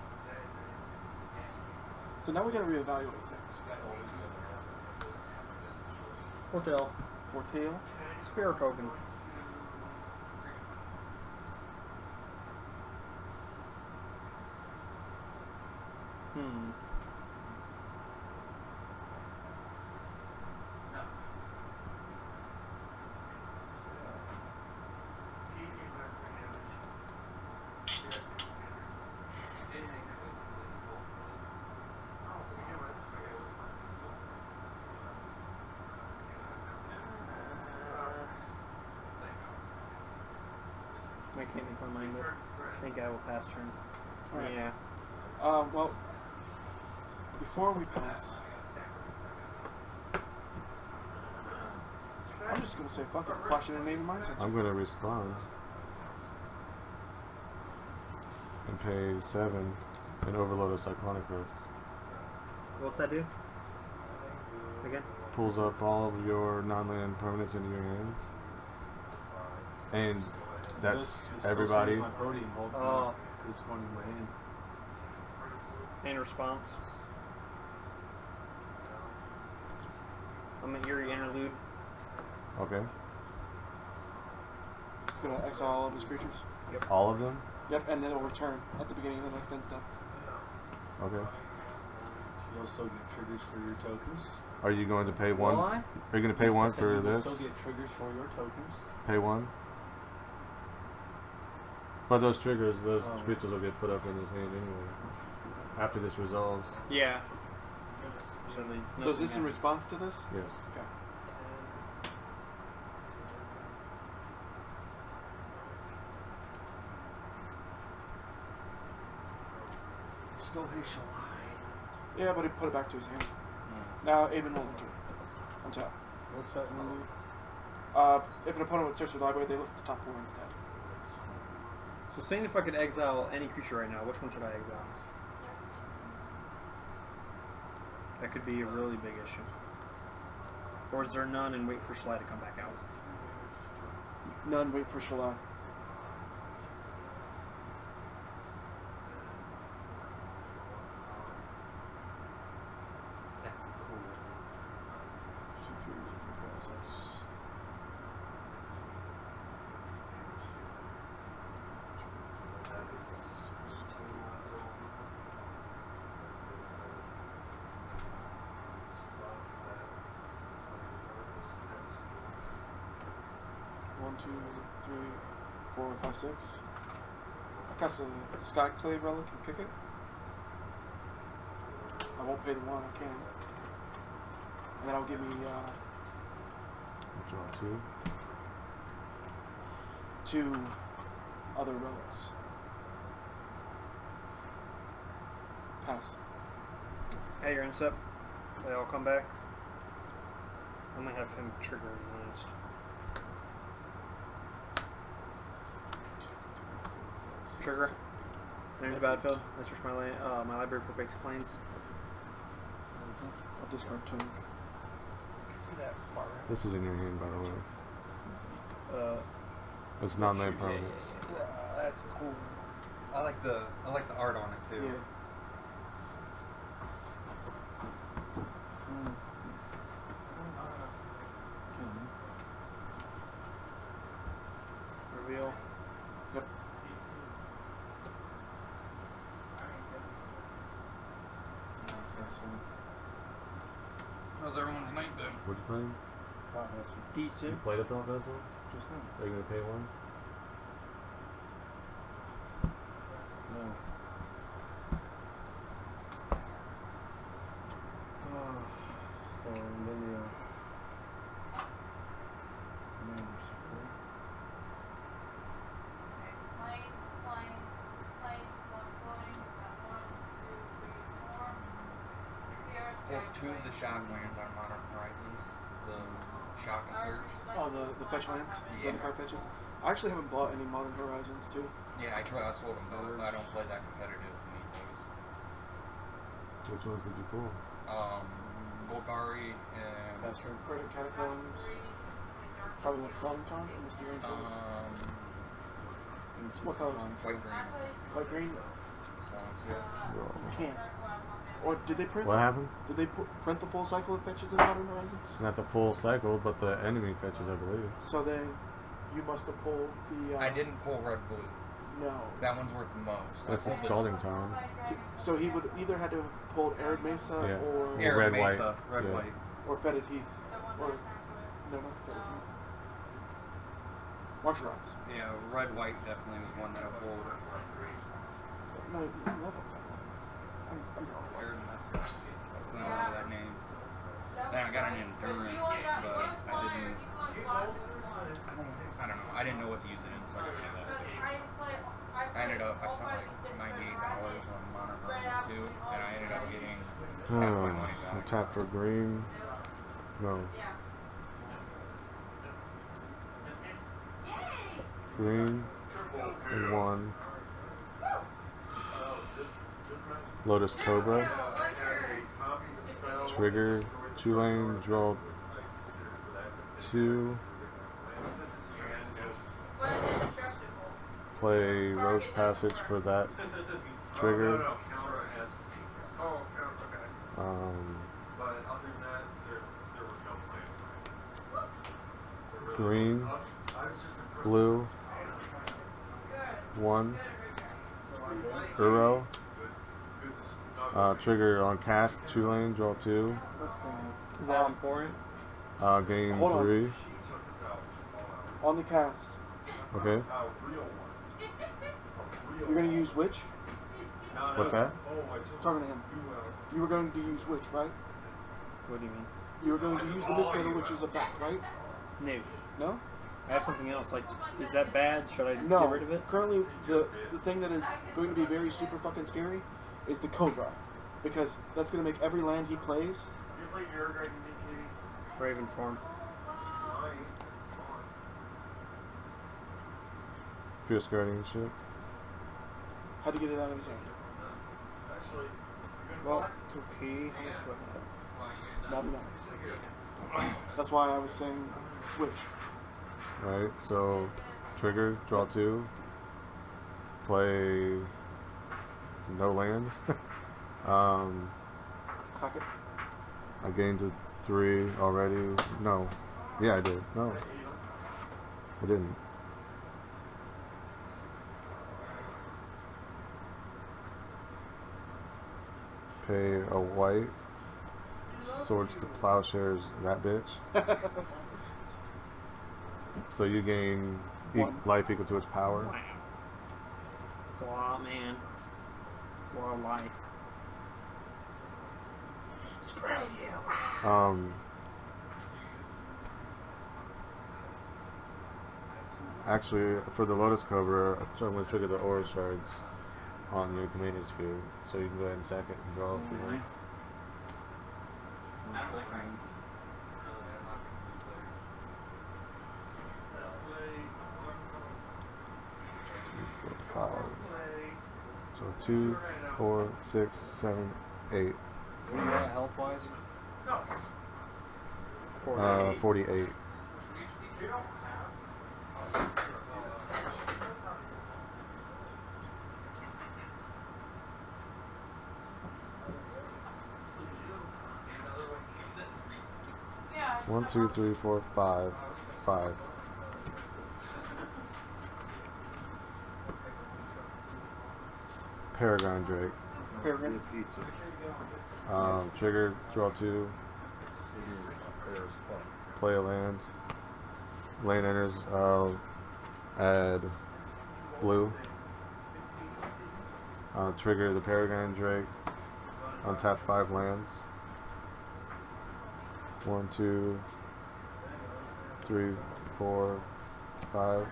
So now we gotta reevaluate things. Hotel. Fortail. Spirit token. I can't make my mind up. I think I will pass turn. Alright. Yeah. Well, before we pass, I'm just gonna say fuck it. Flashing a name in mind. I'm going to respond. and pay 7 and overload a Cyclonic Rift. What's that do? Again? Pulls up all of your non-land permanents into your hands. And that's everybody. My protein hold Oh. because it's going in my hand. In response. I'm an eerie interlude. Okay. It's going to exile all of his creatures. All of them? Yep, and then it'll return at the beginning of the next end step. Okay. You'll still get triggers for your tokens. Are you going to pay 1? Why? Are you going to pay 1 for You'll this? still get triggers for your tokens. Pay 1? But those triggers, those creatures will get put up in his hand anyway. After this resolves. Yeah. So is this in response to this? Yes. Okay. Still his Shulane. Yeah, but he put it back to his hand. Now Avon will enter. On top. What's that one? If an opponent would search their library, they look at the top 4 instead. So saying if I could exile any creature right now, which one should I exile? That could be a really big issue. Or is there none and wait for Schley to come back out? None, wait for Shulane. Two, three, four, five, six. One, two, three, 4, 5, 6. I cast a Skyclave Relic and kick it. I won't pay the 1, I can. And then I'll give me Draw 2. 2 other relics. Pass. Hey, your instep. They all come back. I'm gonna have him trigger last. Trigger. There's a battlefield. That's just my my library for basic planes. I'll discard Tunic. See that far right? This is in your hand, by the way. It's non-land permanents. That's cool. I like the art on it too. Yeah. Reveal. Yep. How's everyone's night been? What you playing? You Decent. played a Thought Vessel? Just now. Are you going to pay 1? No. So then Pulled 2 of the shock lands on Modern Horizons. The shock and surge. Oh, the fetch lands? Yeah. The card fetches? I actually haven't bought any Modern Horizons, too. Yeah, I sold them both. I don't play that competitive to meet those. Which ones did you pull? Golgari and Credit Catacombs. Probably what, Falling Charm? Misty Rain Forest? What colors? white green. White green? Silencia. You can't. Or did they print? What happened? Did they print the full cycle of fetches in Modern Horizons? It's not the full cycle, but the enemy fetches, I believe. So then you must have pulled the. I didn't pull red blue. No. That one's worth the most. That's the I pulled Scalding Time. So he would either had to have pulled Arid Mesa Yeah. or Arid Red, white. Mesa, red Yeah. white. or Fetid Heath. Or no, not Fetid Heath. Marsh Rods. Yeah, red white definitely was one that I pulled. No, that one's I'm wrong. Arid Mesa. I don't know that name. Then I got an endurance, but I didn't. I don't know. I didn't know what to use it in, so I got rid of that. I ended up. I spent like $98 on Modern Horizons too, and I ended up getting half my money I back. tap for green. No. Green and 1. Lotus Cobra. Trigger Chulane, draw 2. Play Rose Passage for that trigger. But other than that, there was no plan. Green, blue, 1. Uro. Trigger on cast, Chulane, draw 2. Is that important? Gain Hold on. 3. On the cast, Okay. you're going to use which? What's that? Talking to him. You were going to use which, right? What do you mean? You were going to use the Mistmetal, which is a fact, right? No. No? I have something else. Like, is that bad? Should I No. get rid of it? Currently, the thing that is going to be very super fucking scary is the Cobra. Because that's going to make every land he plays. Raven form. Fierce Guardianship. How to get it out of his hand. Well, it's okay. How much do I have? Not enough. That's why I was saying which. Right, so trigger, draw 2. Play no land. Second. I gained a 3 already. No. Yeah, I did. No. I didn't. Pay a white. Swords to Plowshares, that bitch. So you gain life equal to its power. Wow. That's a lot, man. A lot of life. Screw you. Actually, for the Lotus Cobra, I'm going to trigger the Aura Shards on your commanding sphere. So you can go ahead and sack it and draw if you want. So 2, 4, 6, 7, 8. What do you got health wise? 48. Yeah. 1, 2, 3, 4, 5. 5. Paragon Drake. Paragon. Trigger, draw 2. Play a land. Land enters, add blue. Trigger the Paragon Drake. Untap 5 lands. 1, 2, 3, 4, 5.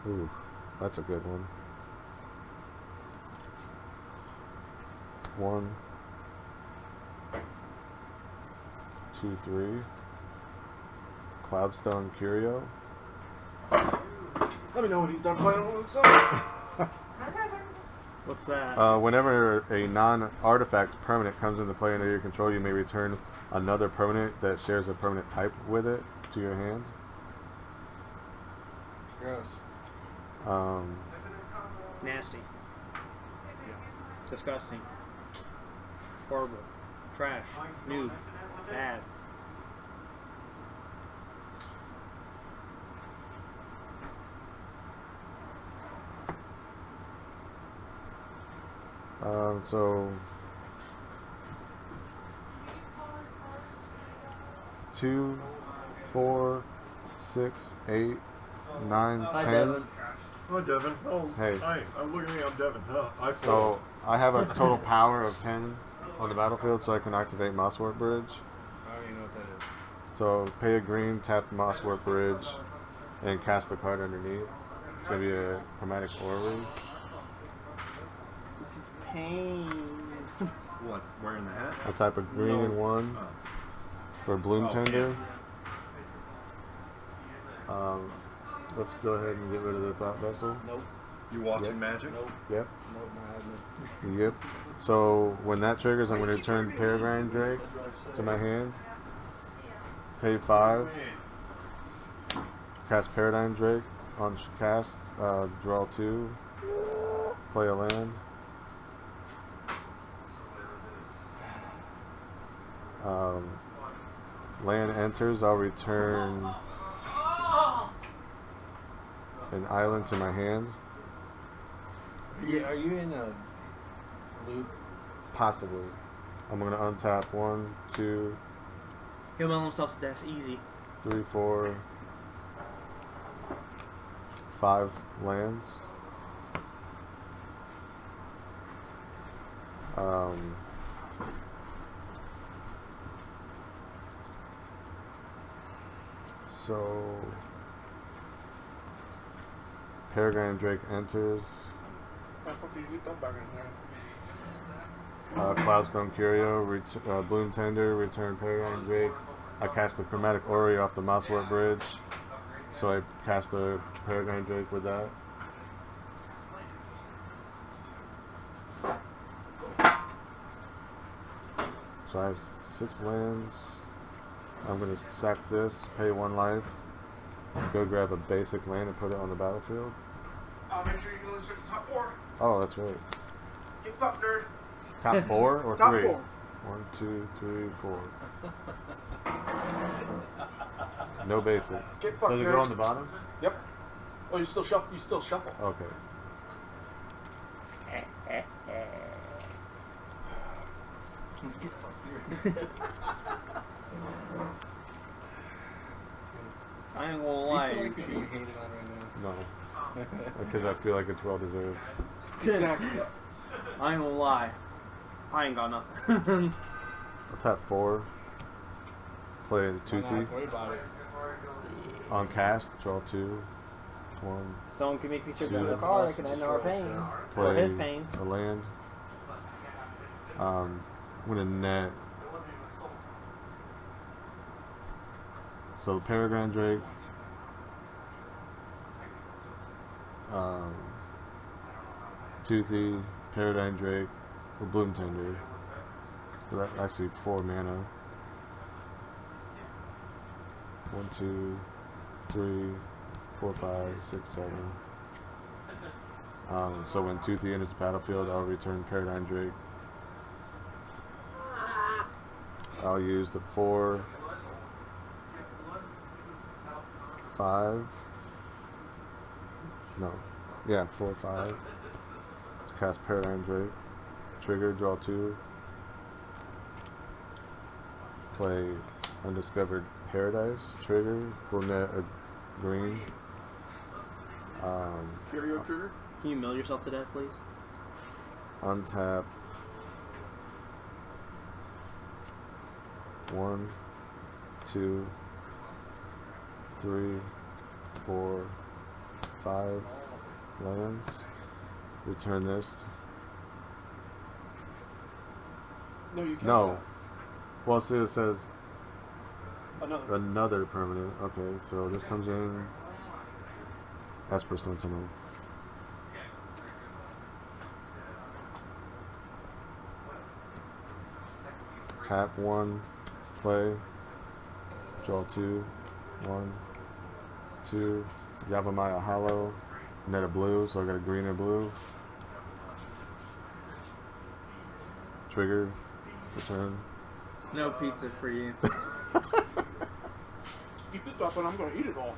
Ooh, that's a good one. 1, 2, 3. Cloudstone Curio. Let me know when he's done playing with himself. What's that? Whenever a non-artifact permanent comes into play under your control, you may return another permanent that shares a permanent type with it to your hand. Gross. Nasty. Disgusting. Horrible. Trash. Noob. Bad. So 2, 4, 6, 8, 9, Hi, 10. Devon. Oh, Devon. Oh, Hey. Hi. Look at me. I'm Devon. I So I have a total power of 10 on the battlefield, so I can activate Mosswork Bridge. I don't even know what that is. So pay a green, tap the Mosswork Bridge, and cast the card underneath. It's gonna be a chromatic orrery. This is pain. What? Wearing the hat? I type a green and 1. for Bloom Tender. Let's go ahead and get rid of the Thought Vessel. Nope. You watching Yep. Magic? Nope. Yep. Nope, not having it. Yep. So when that triggers, I'm going to return Peregrine Drake to my hand. Pay 5. Cast Paradigm Drake on cast. Draw 2. Play a land. Land enters. I'll return an island to my hand. Are you in a loop? Possibly. I'm going to untap 1, 2, He'll mail himself to death easy. 3, 4, 5 lands. So Peregrine Drake enters. How the fuck did you get that back in there? Cloudstone Curio, Bloom Tender, return Peregrine Drake. I cast a Chromatic Ori off the Mosswort Bridge, so I cast a Peregrine Drake with that. So I have 6 lands. I'm going to sack this, pay 1 life, go grab a basic land and put it on the battlefield. Make sure you can only search the top 4. Oh, that's right. Get fucked, nerd. Top 4 or Top 3? 4. 1, 2, 3, 4. No basic. Get fucked, Does it nerd. go on the bottom? Yep. Oh, you still shuffle. You still shuffle. Okay. Get fucked. I ain't gonna lie. Do you feel like you're being hated on right now? No. Because I feel like it's well deserved. Exactly. I ain't gonna lie. I ain't got nothing. I'll tap 4. Play Why Toothy. not? Worry about it. On cast, draw 2. 1. Someone can make me search Two. another card. I can end our pain. Or Play his pain. a land. I'm going to net. So Peregrine Drake. Toothy, Paradigm Drake, or Bloom Tender. So that's actually 4 mana. 1, 2, 3, 4, 5, 6, 7. So when Toothy enters the battlefield, I'll return Paradigm Drake. I'll use the 4, 5. No. Yeah, 4, 5. To cast Paradigm Drake. Trigger, draw 2. Play Undiscovered Paradise. Trigger, will net a green. Curio trigger. Can you mill yourself to death, please? Untap. 1, 2, 3, 4, 5 lands. Return this. No, you can't. No. Well, see, it says Another. another permanent. Okay, so this comes in. Esper Sentinel. Tap 1, play, draw 2, 1, 2, Yavimaya Hollow, net a blue, so I got a green and blue. Trigger, return. No pizza for you. Keep this up, and I'm gonna eat it all.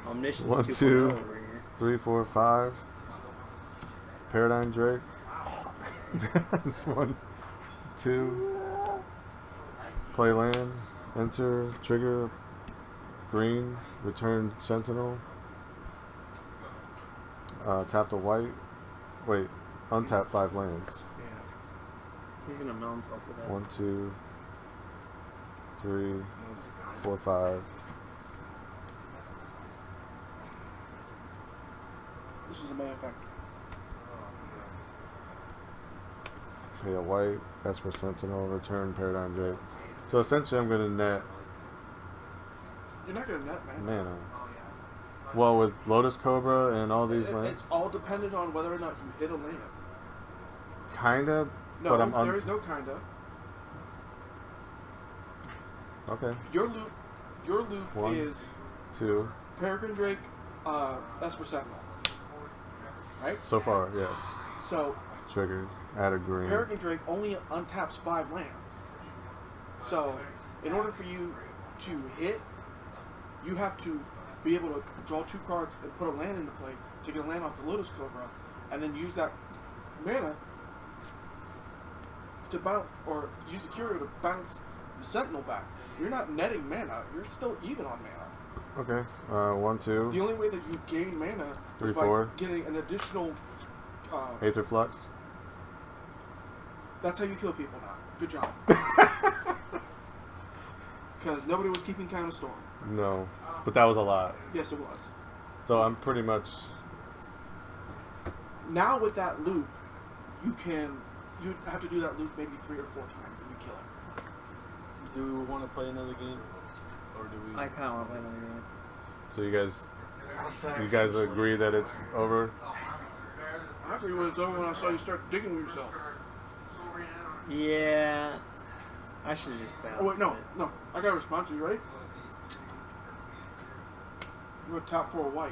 Omniscience 1, 2.0 2, over here. 3, 4, 5. Paradigm Drake. 1, 2. Play land. Enter. Trigger. Green. Return Sentinel. Tap the white. Wait. Untap 5 lands. He's gonna mill himself to death. 1, 2, 3, 4, 5. This is a main effect. Pay a white. Esper Sentinel. Return Paradigm Drake. So essentially, I'm going to net You're not gonna net mana. mana. Well, with Lotus Cobra and all these lands, It's all dependent on whether or not you hit a land. kinda. No, but I'm there is no kinda. Okay. Your loop One. is 2. Peregrine Drake, Esper Sentinel. Right? So far, yes. So Triggered. Add a green. Peregrine Drake only untaps 5 lands. So in order for you to hit, you have to be able to draw 2 cards and put a land into play to get a land off the Lotus Cobra, and then use that mana to bounce, or use the Curio to bounce the Sentinel back. You're not netting mana, you're still even on mana. Okay. 1, 2. The only way that you gain mana 3, is by 4. getting an additional. Aether Flux. That's how you kill people now. Good job. Because nobody was keeping count of Storm. No. But that was a lot. Yes, it was. So I'm pretty much. Now with that loop, you have to do that loop maybe 3 or 4 times and you kill it. Do we want to play another game, or do we? I kind of want to play another game. So you guys agree that it's over? I agree when it's over when I saw you start digging with yourself. Yeah. I should have just bounced. Oh wait, no, it. no. I got a response. Are you ready? You were top 4 white.